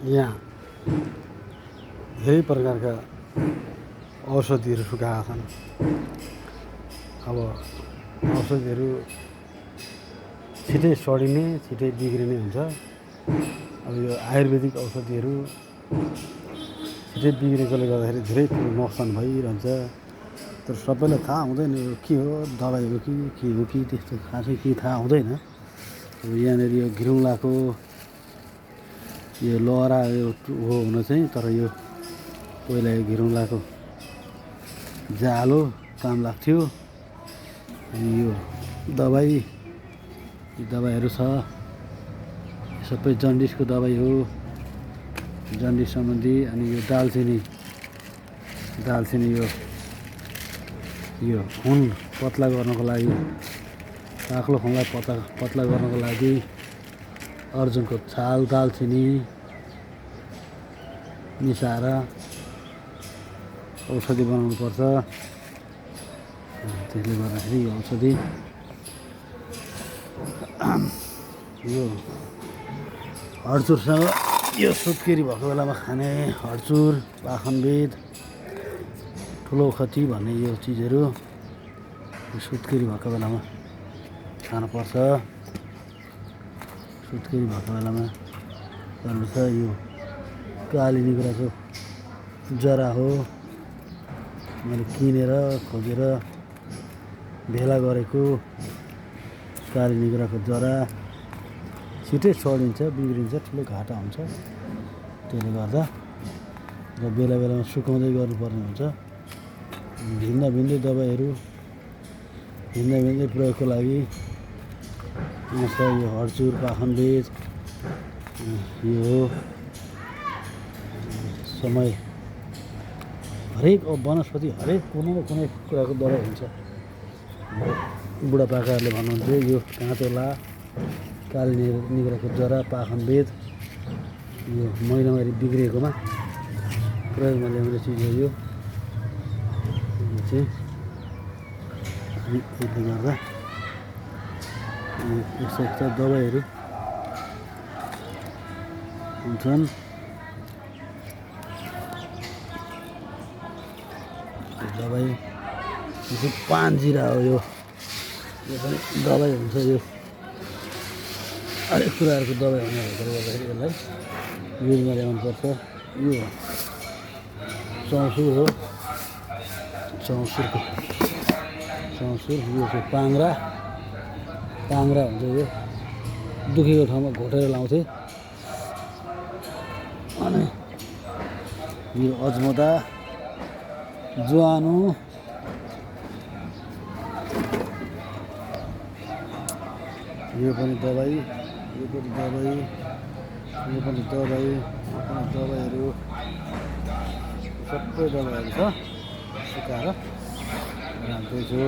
यहाँ धेरै प्रकारका औषधिहरू सुकाएका छन्। अब औषधिहरू छिटै सडिने छिटै बिग्रिने हुन्छ। अब यो आयुर्वेदिक औषधिहरू छिटै बिग्रेकोले गर्दाखेरि धेरै ठुलो नोक्सान भइरहन्छ। तर सबैलाई थाहा हुँदैन यो के हो, दबाई हो कि के हो कि त्यस्तो खासै केही थाहा हुँदैन। अब यहाँनिर यो घिरौँलाको यो लहरा यो हो हुन चाहिँ, तर यो पहिला यो घिरौँलाको जालो काम लाग्थ्यो। अनि यो दबाईहरू छ, सबै जन्डिसको दबाई हो, जन्डिस सम्बन्धी। अनि यो दालचिनी यो खुन पतला गर्नको लागि, बाक्लो खुनलाई पतला गर्नको लागि अर्जुनको छाल दालचिनी मिसाएर औषधि बनाउनु पर्छ। त्यसले गर्दाखेरि यो औषधि यो हडचुरसँग यो सुत्केरी भएको बेलामा खाने हडचुर, पाखनबेद, ठुलो खती भन्ने यो चिजहरू सुत्केरी भएको बेलामा खानुपर्छ। सुत्केरी भएको बेलामा गर्नुपर्छ। यो काली निगुराको जरा हो, मैले किनेर खोजेर भेला गरेको काली निगुराको जरा। छिटै सडिन्छ, बिग्रिन्छ, ठुलो घाटा हुन्छ। त्यसले गर्दा र बेला बेलामा सुकाउँदै गर्नुपर्ने हुन्छ। भिन्दै दबाईहरू भिन्दै प्रयोगको लागि आउँछ। यो हडचुर, पाखनबेद यो समय हरेक वनस्पति हरेक कुनै न कुनै कुराको दबाई हुन्छ। बुढापाकाहरूले भन्नुहुन्थ्यो यो काँचोला, काली निगुराको जरा, पाखनबेद यो महिनावारी बिग्रिएकोमा प्रयोगमा ल्याउने चिज हो। यो चाहिँ त्यसले गर्दा यस्ता दबाईहरू हुन्छन्। दबाई यो पानजिरा हो, यो पनि दबाई हुन्छ। यो हरेक कुराहरूको दबाई हुने भएकोले गर्दाखेरि यसलाई युजमा ल्याउनुपर्छ। यो चौसुर हो, चौसुर यो चाहिँ पाङ्रा हुन्छ। यो दुखेको ठाउँमा घोटेर लाउँथे। अनि यो अजमोदा, ज्वानो, यो पनि दबाई, दबाईहरू सबै दबाईहरू छ, सुकाएर राख्दैछु।